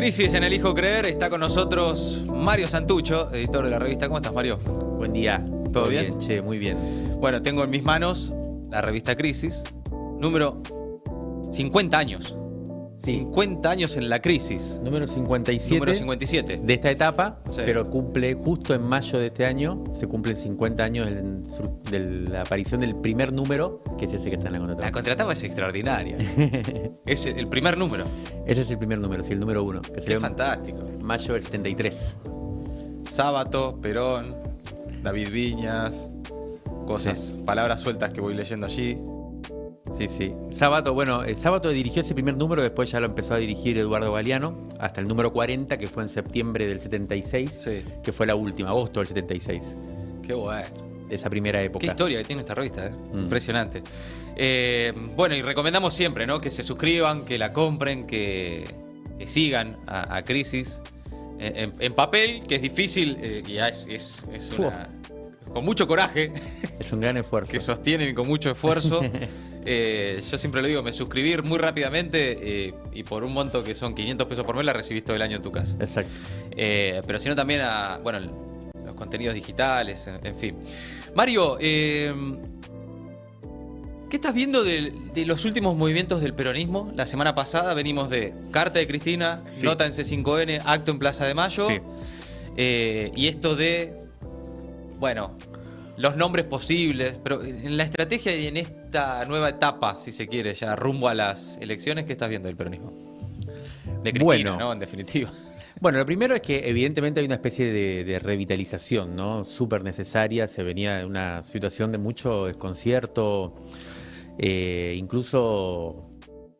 Crisis en Elijo Creer, está con nosotros Mario Santucho, editor de la revista. ¿Cómo estás, Mario? Buen día. ¿Todo bien? Che, muy bien. Bueno, tengo en mis manos la revista Crisis, número 50 años. Sí. 50 años en la crisis. Número 57. Número 57. De esta etapa, Sí. pero cumple justo en mayo de este año, se cumplen 50 años de la aparición del primer número, que es ese que está en la La contratapa. contratapa es extraordinaria. Es el primer número. Ese es el primer número, sí, el número 1. Que Qué salió fantástico. en mayo del 73. Sábato, Perón, David Viñas, cosas, palabras sueltas que voy leyendo allí. Sí, sí. Sábato, bueno, Sábato dirigió ese primer número, después ya lo empezó a dirigir Eduardo Galeano, hasta el número 40, que fue en septiembre del 76, Sí, que fue la última, agosto del 76, qué bueno. de esa primera Qué época. historia que tiene esta revista, Mm. Impresionante. Bueno, y recomendamos siempre, ¿no? Que se suscriban, que la compren, que sigan a Crisis. En papel, que es difícil, y es con mucho coraje, Es un gran esfuerzo. que sostienen con mucho esfuerzo. Yo siempre lo digo, me suscribí muy rápidamente y por un monto que son 500 pesos por mes la recibís todo el año en tu casa. Exacto. Pero sino también a, bueno, los contenidos digitales, en fin. Mario, ¿qué estás viendo de los últimos movimientos del peronismo? La semana pasada venimos de Carta de Cristina, Sí. Nota en C5N, Acto en Plaza de Mayo. Sí. Y esto de, bueno, los nombres posibles, pero en la estrategia y en esta nueva etapa, si se quiere, ya rumbo a las elecciones, ¿qué estás viendo del peronismo? De Cristina, Bueno. ¿no? En definitiva. Bueno, lo primero es que evidentemente hay una especie de revitalización, ¿no? Súper necesaria. Se venía de una situación de mucho desconcierto, incluso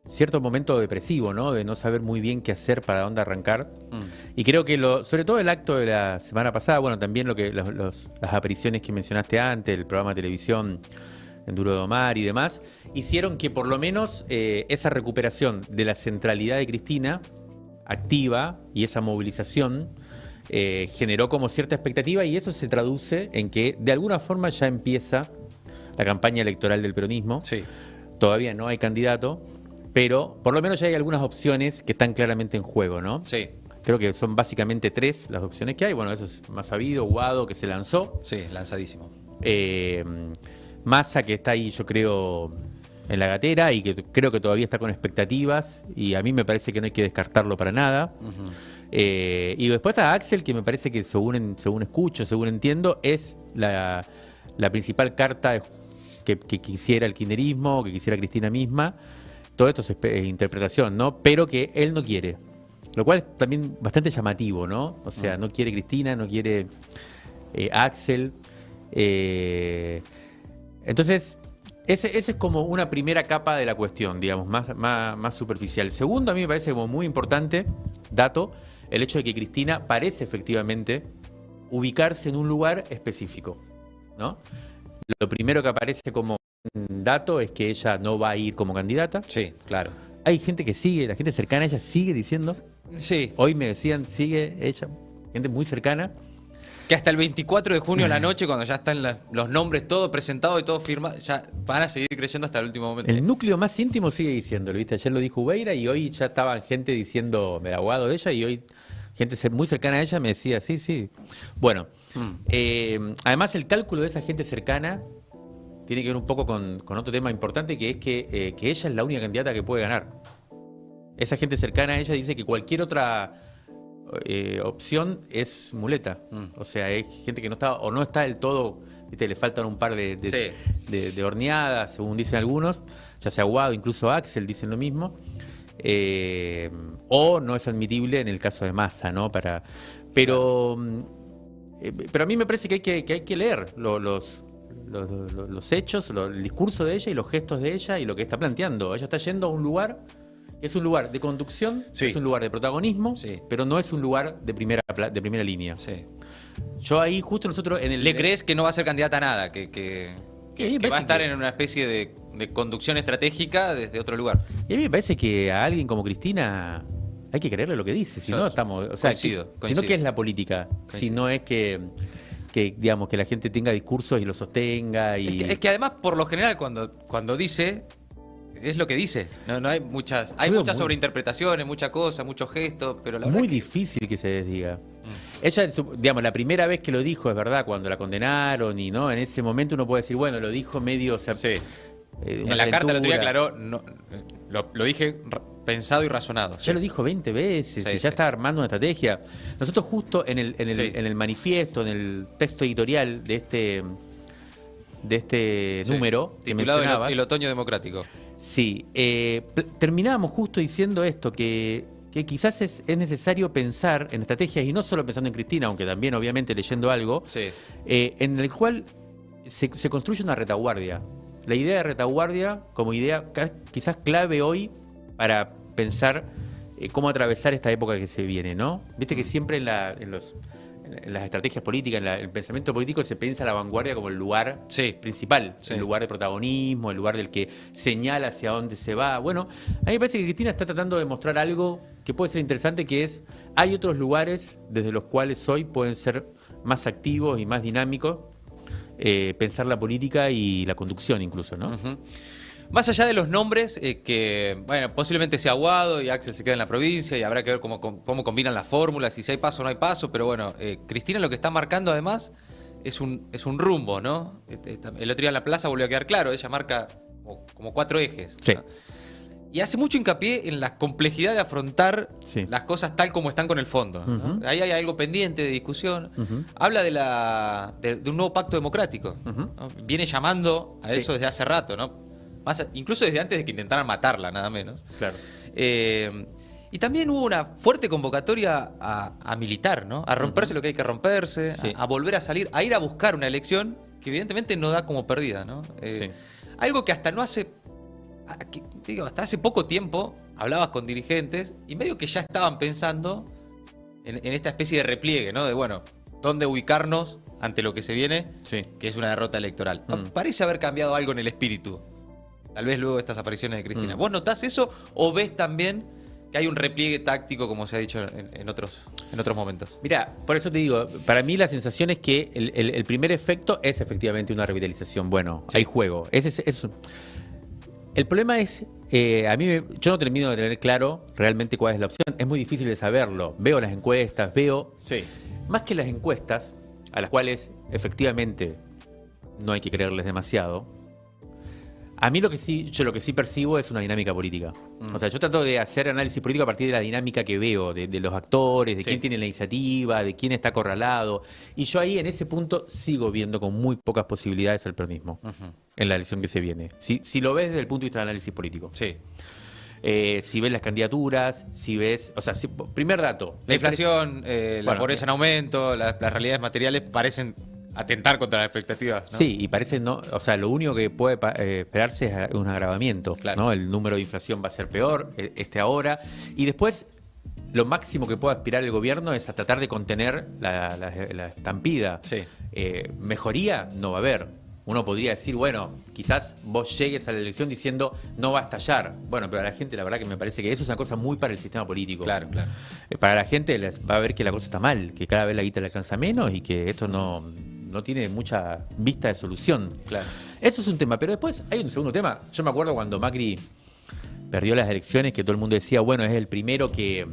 cierto momento depresivo, ¿no? De no saber muy bien qué hacer, para dónde arrancar. Y creo que sobre todo el acto de la semana pasada, bueno, también las apariciones que mencionaste antes, el programa de televisión en Duro de Omar y demás, hicieron que por lo menos esa recuperación de la centralidad de Cristina activa y esa movilización generó como cierta expectativa, y eso se traduce en que de alguna forma ya empieza la campaña electoral del peronismo. Sí. Todavía no hay candidato, pero por lo menos ya hay algunas opciones que están claramente en juego, ¿no? Sí, Creo que son básicamente 3 las opciones que hay. Bueno, eso es más sabido. Guado, que se lanzó. sí, lanzadísimo. Massa, que está ahí, yo creo, en la gatera, y que creo que todavía está con expectativas, y a mí me parece que no hay que descartarlo para nada. Ujú. Y después está Axel, que me parece que según escucho, según entiendo, es la principal carta que quisiera el kirchnerismo, que quisiera Cristina misma. Todo esto es interpretación, ¿no? Pero que él no quiere. Lo cual es también bastante llamativo, ¿no? O sea, no quiere Cristina, no quiere Axel. Entonces, ese es como una primera capa de la cuestión, digamos, más superficial. Segundo, a mí me parece como muy importante, dato, el hecho de que Cristina parece efectivamente ubicarse en un lugar específico, ¿no? Lo primero que aparece como dato es que ella no va a ir como candidata. Sí, claro. Hay gente que sigue, la gente cercana a ella sigue diciendo. Sí, Hoy me decían, sigue ella, gente muy cercana. que hasta el 24 de junio a la noche, cuando ya están los nombres todos presentados y todo firmado, ya van a seguir creyendo hasta el último momento. El núcleo más íntimo sigue diciéndolo, ¿viste? Ayer lo dijo Ubeira y hoy ya estaba gente diciendo el abogado de ella, y hoy gente muy cercana a ella me decía, sí, sí. Bueno, además el cálculo de esa gente cercana tiene que ver un poco con otro tema importante, que es que ella es la única candidata que puede ganar. Esa gente cercana a ella dice que cualquier otra opción es muleta. O sea, es gente que no está o no está del todo, ¿viste? Le faltan un par de horneadas, según dicen algunos, ya sea Guado, incluso Axel dicen lo mismo. O no es admitible en el caso de Massa, ¿no? Pero a mí me parece que hay que leer los hechos, el discurso de ella y los gestos de ella y lo que está planteando. Ella está yendo a un lugar que es un lugar de conducción, Sí. es un lugar de protagonismo, Sí. pero no es un lugar de primera línea. Sí. Yo ahí, justo nosotros en el... ¿Le crees que no va a ser candidata a nada? Que Y a mí me va a parece estar que- en una especie de conducción estratégica desde otro lugar. Y a mí me parece que a alguien como Cristina hay que creerle lo que dice, si Yo no estamos... O sea, coincido. Si no, ¿qué es la política? Si Coincido. no es que digamos, que la gente tenga discursos y los sostenga y... Es que además, por lo general, cuando dice, es lo que dice. No hay muchas sobreinterpretaciones, muchas cosas, muchos gestos, pero la verdad muy es que... difícil que se desdiga. Ella, digamos, la primera vez que lo dijo, es verdad, cuando la condenaron y no, en ese momento uno puede decir, bueno, lo dijo medio... O sea, sí. En la carta el otro día aclaró, no, lo dije pensado y razonado. Ya lo dijo 20 veces y ya está armando una estrategia. Nosotros justo en el manifiesto, en el texto editorial de este número que titulado mencionabas, el otoño democrático. Sí, terminábamos justo diciendo esto, que quizás es necesario pensar en estrategias, y no solo pensando en Cristina, aunque también obviamente leyendo algo, en el cual se construye una retaguardia. La idea de retaguardia como idea quizás clave hoy para pensar cómo atravesar esta época que se viene, ¿no? Viste que siempre en las estrategias políticas, en el pensamiento político se piensa la vanguardia como el lugar principal, el lugar de protagonismo, el lugar del que señala hacia dónde se va. Bueno, a mí me parece que Cristina está tratando de mostrar algo que puede ser interesante, que es, hay otros lugares desde los cuales hoy pueden ser más activos y más dinámicos, pensar la política y la conducción incluso, ¿no? Más allá de los nombres, que bueno, posiblemente sea Aguado y Axel se queda en la provincia y habrá que ver cómo combinan las fórmulas y si hay paso o no hay paso, pero bueno, Cristina lo que está marcando además es un rumbo, ¿no? El otro día en la plaza volvió a quedar claro, ella marca como 4 ejes. Sí. ¿No? Y hace mucho hincapié en la complejidad de afrontar las cosas tal como están con el fondo, ¿no? Ahí hay algo pendiente de discusión. Habla de un nuevo pacto democrático, ¿no? Viene llamando a eso desde hace rato, ¿no? Incluso desde antes de que intentaran matarla, nada menos. Claro. Y también hubo una fuerte convocatoria a militar, ¿no? A romperse lo que hay que romperse, a volver a salir, a ir a buscar una elección que evidentemente no da como perdida, ¿no? Algo que hasta hace poco tiempo hablabas con dirigentes y medio que ya estaban pensando en esta especie de repliegue, ¿no? De, bueno, ¿dónde ubicarnos ante lo que se viene? Que es una derrota electoral. Parece haber cambiado algo en el espíritu. Tal vez luego de estas apariciones de Cristina. ¿Vos notás eso o ves también que hay un repliegue táctico, como se ha dicho en otros momentos? Mirá, por eso te digo, para mí la sensación es que el primer efecto es efectivamente una revitalización. Bueno, hay juego. El problema es, yo no termino de tener claro realmente cuál es la opción. Es muy difícil de saberlo. Veo las encuestas, más que las encuestas, a las cuales efectivamente no hay que creerles demasiado. A mí lo que sí percibo es una dinámica política. O sea, yo trato de hacer análisis político a partir de la dinámica que veo, de los actores, de quién tiene la iniciativa, de quién está acorralado. Y yo ahí, en ese punto, sigo viendo con muy pocas posibilidades el peronismo en la elección que se viene. Si lo ves desde el punto de vista del análisis político. Si ves las candidaturas, si ves... O sea, primer dato. La inflación, la pobreza en aumento, las realidades materiales parecen atentar contra las expectativas, ¿no? Sí, y parece lo único que puede esperarse es un agravamiento, ¿no? El número de inflación va a ser peor ahora, y después lo máximo que puede aspirar el gobierno es a tratar de contener la estampida. Mejoría no va a haber. Uno podría decir, bueno, quizás vos llegues a la elección diciendo no va a estallar. Bueno, pero a la gente la verdad que me parece que eso es una cosa muy para el sistema político. Claro. Para la gente va a ver que la cosa está mal, que cada vez la guita le alcanza menos y que esto no tiene mucha vista de solución. Eso es un tema, pero después hay un segundo tema. Yo me acuerdo cuando Macri perdió las elecciones, que todo el mundo decía, bueno, es el primero que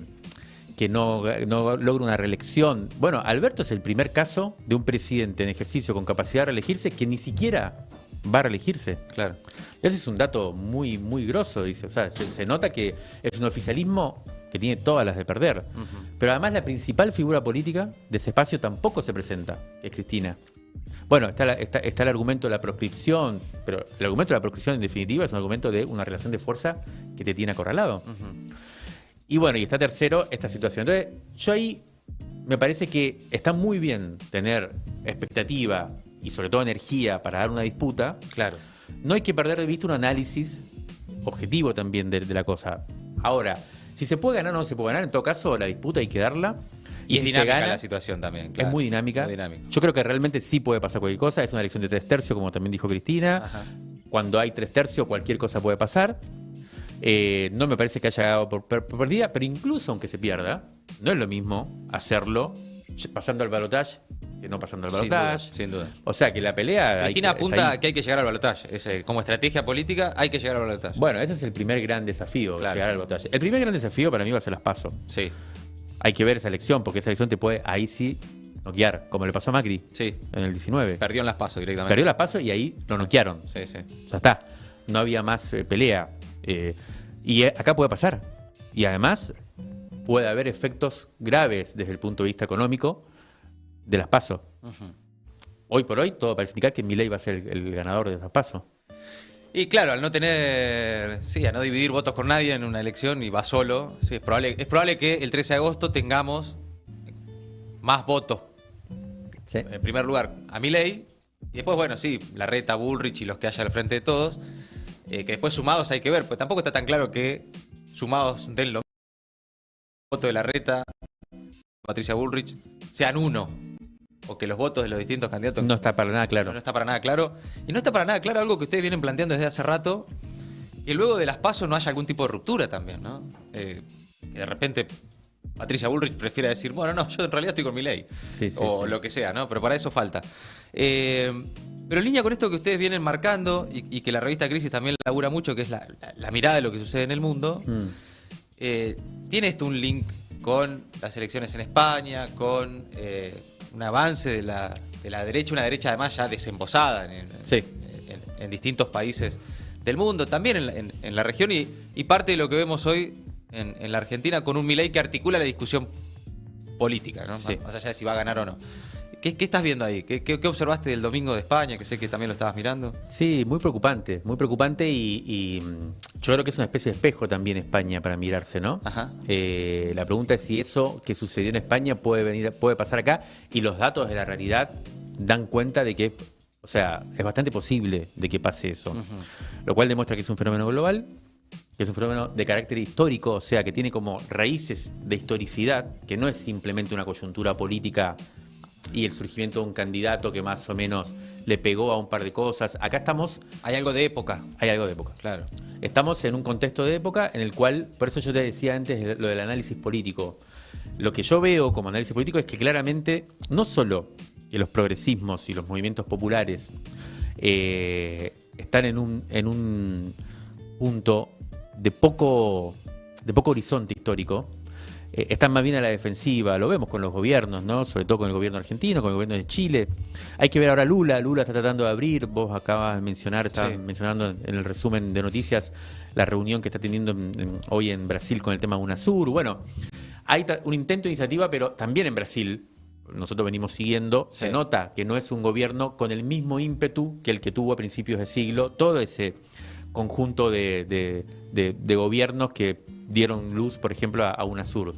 no logra una reelección. Bueno, Alberto es el primer caso de un presidente en ejercicio con capacidad de reelegirse que ni siquiera va a reelegirse. Ese es un dato muy, muy grosso, dice. O sea, se nota que es un oficialismo que tiene todas las de perder. Pero además la principal figura política de ese espacio tampoco se presenta, que es Cristina. Bueno, está el argumento de la proscripción, pero el argumento de la proscripción en definitiva es un argumento de una relación de fuerza que te tiene acorralado. Y bueno, y está tercero esta situación. Entonces, yo ahí me parece que está muy bien tener expectativa y sobre todo energía para dar una disputa. No hay que perder de vista un análisis objetivo también de la cosa. Ahora, si se puede ganar o no se puede ganar, en todo caso la disputa hay que darla. Y es si dinámica la situación también. Es muy dinámica. Yo creo que realmente sí puede pasar cualquier cosa. Es una elección de 3/3, como también dijo Cristina. Cuando hay 3/3, cualquier cosa puede pasar. No me parece que haya llegado por perdida, pero incluso aunque se pierda, no es lo mismo hacerlo pasando al balotaje que no pasando al Sin duda, balotaje. sin duda. O sea que la pelea... Cristina está apunta ahí. a que hay que llegar al balotaje. Como estrategia política hay que llegar al balotaje. Bueno, ese es el primer gran desafío, Claro. llegar al balotaje. El primer gran desafío para mí va a ser las PASO. Sí, Hay que ver esa elección, porque esa elección te puede ahí sí noquear, como le pasó a Macri sí. en el 19. Perdió en las pasos directamente. Perdió las PASO y ahí lo noquearon. Sí, sí. Ya está. No había más pelea. Acá puede pasar. Y además puede haber efectos graves desde el punto de vista económico de las PASO. Ujú. Hoy por hoy todo parece indicar que Milei va a ser el ganador de las PASO. Y claro, al no tener, sí, a no dividir votos con nadie en una elección y va solo, sí, es probable que el 13 de agosto tengamos más votos. ¿Sí? En primer lugar, a Milei, y después, bueno, sí, Larreta, Bullrich y los que haya al frente de todos, que después sumados hay que ver, pues tampoco está tan claro que sumados den lo mismo, voto de Larreta, Patricia Bullrich, sean uno, o que los votos de los distintos candidatos No está para nada claro. no está para nada claro. Y no está para nada claro algo que ustedes vienen planteando desde hace rato, que luego de las PASO no haya algún tipo de ruptura también, ¿no? Que de repente Patricia Bullrich prefiera decir, bueno, no, yo en realidad estoy con Milei. Sí, sí, O sí. lo que sea, ¿no? Pero para eso falta. Pero en línea con esto que ustedes vienen marcando y que la revista Crisis también labura mucho, que es la mirada de lo que sucede en el mundo, tiene esto un link con las elecciones en España, con un avance de la derecha, una derecha además ya desembosada Sí. en distintos países del mundo, también en la región y parte de lo que vemos hoy en la Argentina con un Milei que articula la discusión política, ¿no? Sí. Más allá de si va a ganar o no. ¿Qué estás viendo ahí? ¿Qué observaste del domingo de España? Que sé que también lo estabas mirando. Sí, muy preocupante y yo creo que es una especie de espejo también España para mirarse, ¿no? Ajá. La pregunta es si eso que sucedió en España puede pasar acá y los datos de la realidad dan cuenta de que, o sea, es bastante posible de que pase eso. Ujú. Lo cual demuestra que es un fenómeno global, que es un fenómeno de carácter histórico, o sea, que tiene como raíces de historicidad, que no es simplemente una coyuntura política y el surgimiento de un candidato que más o menos le pegó a un par de cosas. Acá Hay algo de época. hay algo de época. Claro. Estamos en un contexto de época en el cual, por eso yo te decía antes lo del análisis político. Lo que yo veo como análisis político es que claramente, no solo que los progresismos y los movimientos populares están en un punto de poco horizonte histórico, están más bien a la defensiva, lo vemos con los gobiernos, ¿no? Sobre todo con el gobierno argentino, con el gobierno de Chile. Hay que ver ahora Lula está tratando de abrir, vos acabas de mencionar, estabas Sí. mencionando en el resumen de noticias la reunión que está teniendo hoy en Brasil con el tema UNASUR. Bueno, hay un intento de iniciativa, pero también en Brasil, nosotros venimos siguiendo, Sí. se nota que no es un gobierno con el mismo ímpetu que el que tuvo a principios de siglo, todo ese conjunto de gobiernos que dieron luz, por ejemplo, a UNASUR.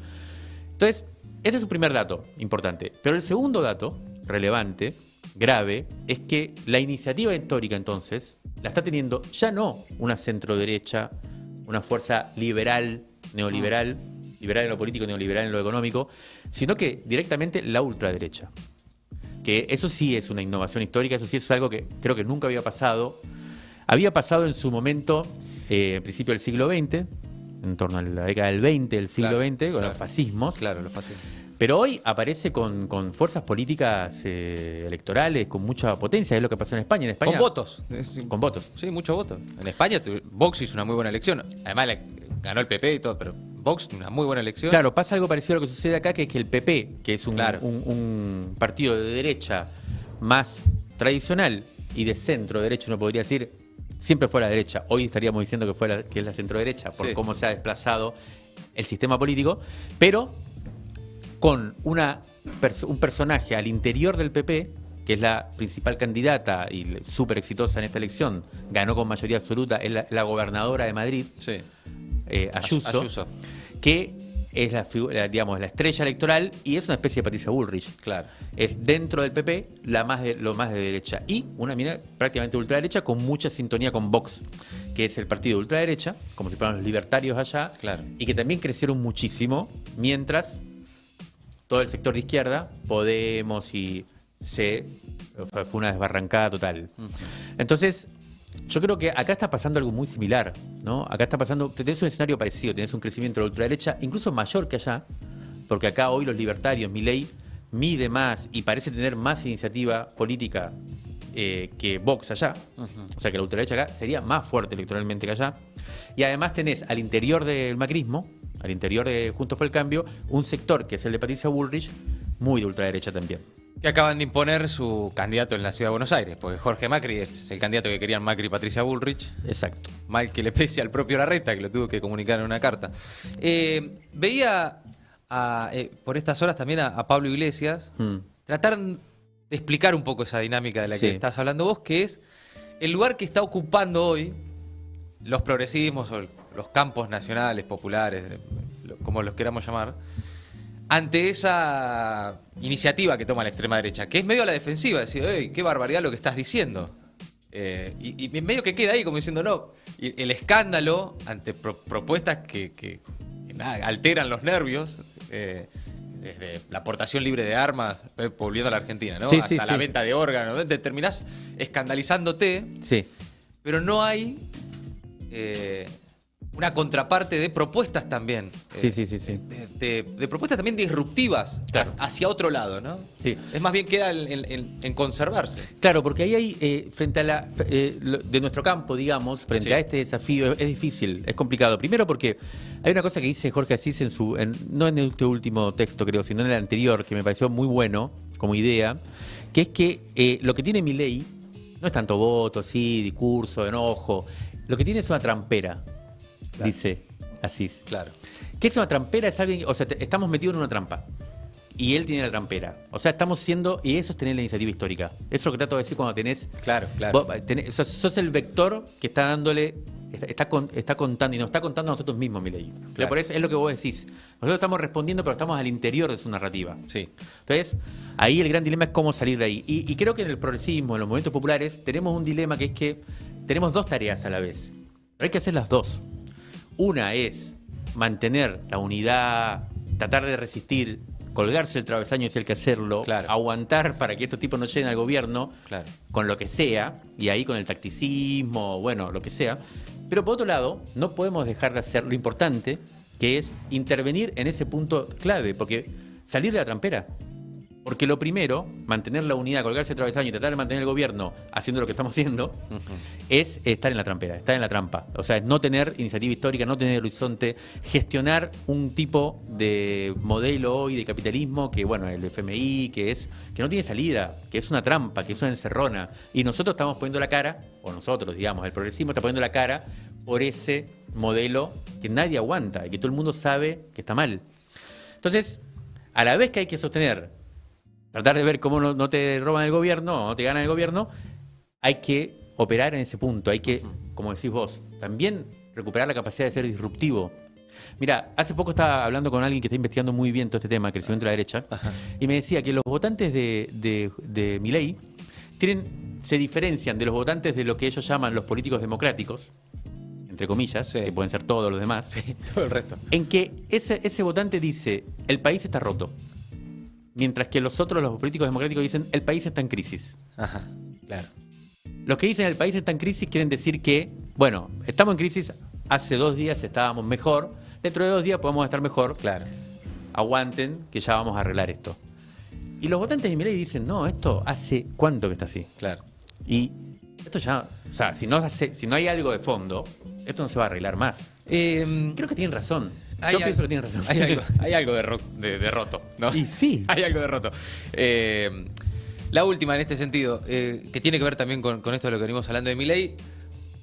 Entonces, ese es su primer dato importante. Pero el segundo dato, relevante, grave, es que la iniciativa histórica, entonces, la está teniendo ya no una centroderecha, una fuerza liberal, neoliberal, liberal en lo político, neoliberal en lo económico, sino que directamente la ultraderecha. Que eso sí es una innovación histórica, eso sí es algo que creo que nunca había pasado. Había pasado en su momento, en principio del siglo XX, en torno a la década del 20 del siglo Claro, XX, con claro. los fascismos. Claro, lo fácil. Pero hoy aparece con fuerzas políticas electorales, con mucha potencia, es lo que pasó en España. En España Con votos. Con votos. Sí, muchos votos. En España Vox hizo una muy buena elección. Además ganó el PP y todo, pero Vox una muy buena elección. Claro, pasa algo parecido a lo que sucede acá, que es que el PP, que es Claro. un partido de derecha más tradicional y de centro derecha, uno podría decir, siempre fue a la derecha. Hoy estaríamos diciendo que es la centro derecha, por Sí. cómo se ha desplazado el sistema político, pero con un personaje al interior del PP, que es la principal candidata y súper exitosa en esta elección, ganó con mayoría absoluta, es la gobernadora de Madrid, Sí. Ayuso, que es digamos, la estrella electoral y es una especie de Patricia Bullrich. Claro. Es dentro del PP lo más de derecha y una mina prácticamente ultraderecha con mucha sintonía con Vox, que es el partido de ultraderecha, como si fueran los libertarios allá, Claro. y que también crecieron muchísimo, mientras todo el sector de izquierda, Podemos fue una desbarrancada total. Ujú. Entonces, yo creo que acá está pasando algo muy similar, ¿no? Acá está pasando, tenés un escenario parecido, tenés un crecimiento de la ultraderecha, incluso mayor que allá, porque acá hoy los libertarios, Milei, mide más y parece tener más iniciativa política que Vox allá, o sea que la ultraderecha acá sería más fuerte electoralmente que allá, y además tenés al interior del macrismo, al interior de Juntos por el Cambio, un sector que es el de Patricia Bullrich, muy de ultraderecha también. Que acaban de imponer su candidato en la Ciudad de Buenos Aires, porque Jorge Macri es el candidato que querían Macri y Patricia Bullrich. Exacto. Mal que le pese al propio Larreta, que lo tuvo que comunicar en una carta. Veía por estas horas también a Pablo Iglesias tratar de explicar un poco esa dinámica de la que estás hablando vos, que es el lugar que está ocupando hoy los progresismos o los campos nacionales, populares, como los queramos llamar, ante esa iniciativa que toma la extrema derecha, que es medio a la defensiva, decir, ¡ey, qué barbaridad lo que estás diciendo! Y medio que queda ahí como diciendo, no, y el escándalo ante propuestas que nada, alteran los nervios, desde la aportación libre de armas, volviendo a la Argentina, ¿no? Hasta la venta de órganos, te terminás escandalizándote, pero no hay una contraparte de propuestas también. De propuestas también disruptivas hacia otro lado, ¿no? Sí. Es más bien queda en conservarse. Claro, porque ahí hay, frente a de nuestro campo, digamos, frente a este desafío, es difícil, es complicado. Primero porque hay una cosa que dice Jorge Asís no en este último texto, creo, sino en el anterior, que me pareció muy bueno como idea, que es que lo que tiene Milei no es tanto voto, discurso, enojo. Lo que tiene es una trampera. Claro. Dice Asís. Claro. ¿Qué es una trampera? Es alguien, o sea, estamos metidos en una trampa. Y él tiene la trampera. O sea, estamos siendo, y eso es tener la iniciativa histórica. Eso es lo que trato de decir cuando tenés. Claro. Sos el vector que está dándole, está contando, y nos está contando a nosotros mismos, Milei. Claro. Por eso es lo que vos decís. Nosotros estamos respondiendo, pero estamos al interior de su narrativa. Sí. Entonces, ahí el gran dilema es cómo salir de ahí. Y creo que en el progresismo, en los movimientos populares, tenemos un dilema que es que tenemos dos tareas a la vez. Pero hay que hacer las dos. Una es mantener la unidad, tratar de resistir, colgarse el travesaño si hay que hacerlo, aguantar para que estos tipos no lleguen al gobierno, con lo que sea, y ahí con el tacticismo, bueno, lo que sea. Pero por otro lado, no podemos dejar de hacer lo importante, que es intervenir en ese punto clave, porque salir de la trampera. Porque lo primero, mantener la unidad, colgarse el travesaño y tratar de mantener el gobierno haciendo lo que estamos haciendo, es estar en la trampera, estar en la trampa. O sea, es no tener iniciativa histórica, no tener horizonte, gestionar un tipo de modelo hoy de capitalismo que, bueno, el FMI, que no tiene salida, que es una trampa, que es una encerrona. Y nosotros estamos poniendo la cara, o nosotros, digamos, el progresismo está poniendo la cara por ese modelo que nadie aguanta y que todo el mundo sabe que está mal. Entonces, a la vez que hay que sostener, tratar de ver cómo no te roban el gobierno o no te ganan el gobierno, hay que operar en ese punto. Hay que, como decís vos, también recuperar la capacidad de ser disruptivo. Mira, hace poco estaba hablando con alguien que está investigando muy bien todo este tema, crecimiento de la derecha, y me decía que los votantes de Milei se diferencian de los votantes de lo que ellos llaman los políticos democráticos, entre comillas, que pueden ser todos los demás, todo el resto. En que ese votante dice, el país está roto. Mientras que los políticos democráticos dicen, el país está en crisis. Ajá, claro. Los que dicen el país está en crisis quieren decir que, bueno, estamos en crisis, hace 2 días estábamos mejor, dentro de 2 días podemos estar mejor. Claro. Aguanten, que ya vamos a arreglar esto. Y los votantes de Milei dicen, no, esto hace cuánto que está así. Claro. Y esto ya, o sea, si no hay algo de fondo, esto no se va a arreglar más. Creo que tienen razón. Yo pienso que tienen razón. Hay algo de roto, ¿no? Y sí. Hay algo de roto. La última en este sentido, que tiene que ver también con esto de lo que venimos hablando de Milei,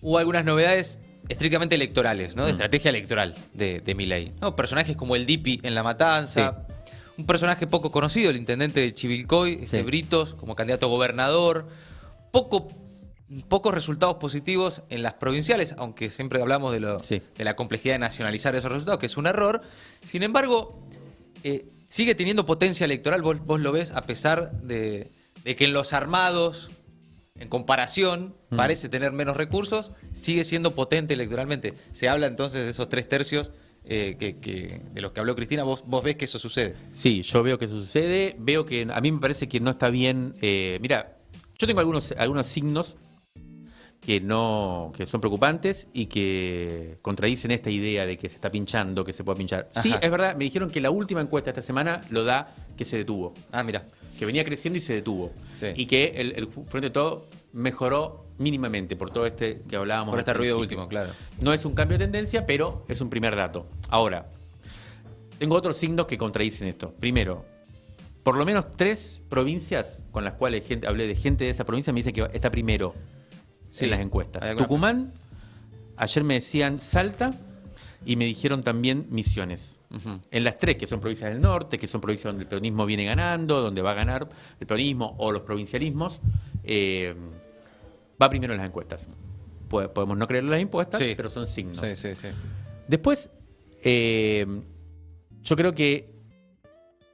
hubo algunas novedades estrictamente electorales, ¿no? De estrategia electoral de Milei, ¿no? Personajes como el Dipi en La Matanza, un personaje poco conocido, el intendente de Chivilcoy, Britos, como candidato a gobernador, pocos resultados positivos en las provinciales, aunque siempre hablamos de la complejidad de nacionalizar esos resultados, que es un error. Sin embargo, sigue teniendo potencia electoral, vos lo ves, a pesar de que en los armados, en comparación, parece tener menos recursos, sigue siendo potente electoralmente. Se habla entonces de esos 3/3 de los que habló Cristina. ¿Vos ves que eso sucede? Sí, yo veo que eso sucede. Veo que a mí me parece que no está bien. Mira, yo tengo algunos signos que son preocupantes y que contradicen esta idea de que se está pinchando, que se puede pinchar. Ajá. Sí, es verdad, me dijeron que la última encuesta esta semana lo da que se detuvo. Ah, mira. Que venía creciendo y se detuvo. Sí. Y que el Frente de Todo mejoró mínimamente por todo este que hablábamos. Por este al ruido principio. último, claro. No es un cambio de tendencia, pero es un primer dato. Ahora, tengo otros signos que contradicen esto. Primero, por lo menos 3 provincias con las cuales hablé de gente de esa provincia me dice que está primero Sí, en las encuestas. hay alguna- Tucumán, ayer me decían Salta y me dijeron también Misiones. Ujú. En las 3, que son provincias del norte, que son provincias donde el peronismo viene ganando, donde va a ganar el peronismo o los provincialismos, va primero en las encuestas. Podemos no creer en las encuestas, Sí. pero son signos. Sí, sí, sí. Después, yo creo que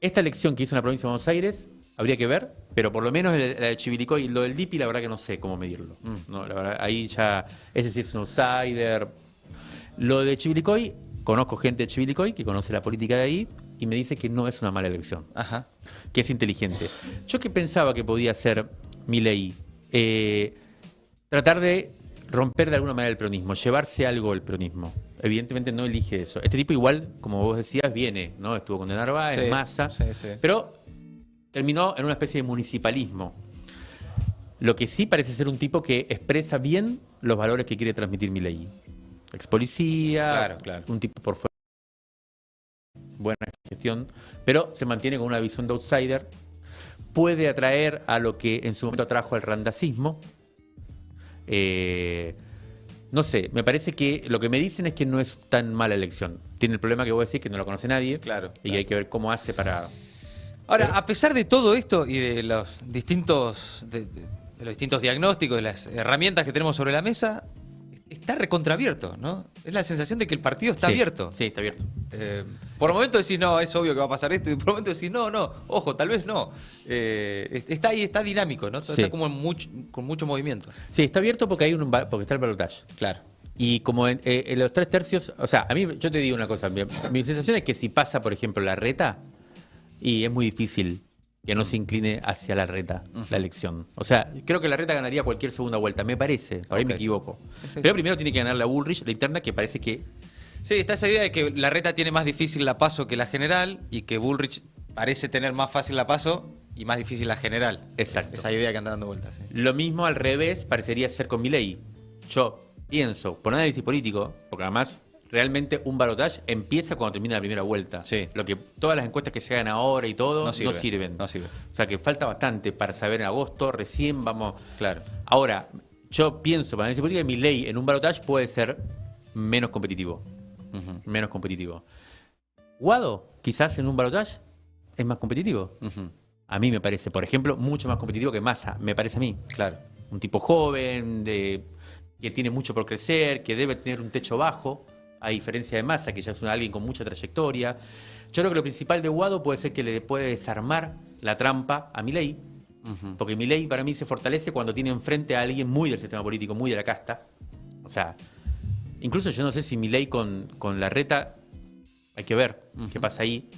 esta elección que hizo en la provincia de Buenos Aires habría que ver, pero por lo menos la de Chivilcoy y lo del DIPI, la verdad que no sé cómo medirlo. No, la verdad, ahí ya, ese sí es un outsider. Lo de Chivilcoy, conozco gente de Chivilcoy que conoce la política de ahí y me dice que no es una mala elección, Ajá. que es inteligente. Yo que pensaba que podía ser Milei, tratar de romper de alguna manera el peronismo, llevarse algo del peronismo. Evidentemente no elige eso. Este tipo igual, como vos decías, viene, ¿no? Estuvo con De Narváez, Sí, Massa, sí, sí. pero terminó en una especie de municipalismo. Lo que sí parece ser un tipo que expresa bien los valores que quiere transmitir Milei. Ex policía, Claro, claro. un tipo por fuera, buena gestión, pero se mantiene con una visión de outsider. Puede atraer a lo que en su momento atrajo al randacismo. No sé, me parece que lo que me dicen es que no es tan mala elección. Tiene el problema que vos decís que no lo conoce nadie. Claro, Y claro. hay que ver cómo hace para... Ahora, a pesar de todo esto y de los distintos de los distintos diagnósticos, de las herramientas que tenemos sobre la mesa, está recontraabierto, ¿no? Es la sensación de que el partido está Sí, abierto. Sí, está abierto. Por momentos decís, no, es obvio que va a pasar esto, y por momentos decís, no, no, ojo, tal vez no. Está ahí, está dinámico, ¿no? Sí. Está como con mucho movimiento. Sí, está abierto porque porque está el balotaje. Claro. Y como en los 3/3, o sea, a mí, yo te digo una cosa, mi sensación es que si pasa, por ejemplo, la reta, y es muy difícil que no se incline hacia la reta, la elección. O sea, creo que la reta ganaría cualquier segunda vuelta, me parece, por ahí me Ok. equivoco. Sí. Pero primero tiene que ganar la Bullrich, la interna, que parece que... Sí, está esa idea de que la reta tiene más difícil la PASO que la general y que Bullrich parece tener más fácil la PASO y más difícil la general. Exacto. Esa idea que anda dando vueltas. Sí. Lo mismo al revés parecería ser con Milei. Yo pienso, por análisis político, porque además realmente un balotaje empieza cuando termina la primera vuelta. Sí. Lo que todas las encuestas que se hagan ahora y todo No no sirven, sirven. no sirven. O sea que falta bastante para saber en agosto, recién vamos... Claro. Ahora, yo pienso, para análisis político, que Milei en un balotaje puede ser menos competitivo. Ujú, Menos competitivo. Guado, quizás en un balotaje, es más competitivo. ujú, A mí me parece, por ejemplo, mucho más competitivo que Massa, me parece a mí. Claro. Un tipo joven, que tiene mucho por crecer, que debe tener un techo bajo, a diferencia de Massa, que ya es alguien con mucha trayectoria. Yo creo que lo principal de Guado puede ser que le puede desarmar la trampa a Milei, Ujú. porque Milei para mí se fortalece cuando tiene enfrente a alguien muy del sistema político, muy de la casta. O sea, incluso yo no sé si Milei con la reta, hay que ver qué pasa ahí.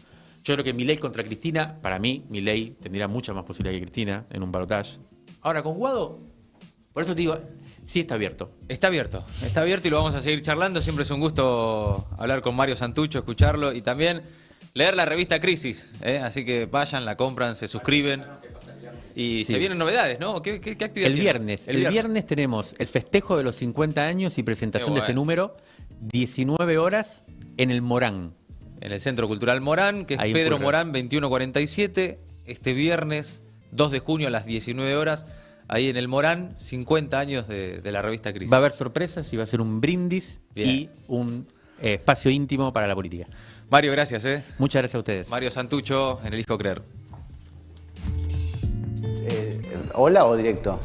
Yo creo que Milei contra Cristina, para mí, Milei tendría mucha más posibilidad que Cristina en un balotaje. Ahora, con Guado, por eso te digo, sí está abierto. Está abierto y lo vamos a seguir charlando. Siempre es un gusto hablar con Mario Santucho, escucharlo y también leer la revista Crisis. Así que vayan, la compran, se suscriben. Y Sí. se vienen novedades, ¿no? ¿Qué actividad El tiene? viernes. El viernes tenemos el festejo de los 50 años y presentación Qué de este bueno. número, 19 horas en el Morán. En el Centro Cultural Morán, que es Ahí en Pedro Pulgar. Morán 2147. Este viernes, 2 de junio a las 19 horas, ahí en el Morán, 50 años de la revista Crisis. Va a haber sorpresas y va a ser un brindis Bien. y un espacio íntimo para la política. Mario, gracias. Muchas gracias a ustedes. Mario Santucho, en Elijo Creer. ¿Hola o directo?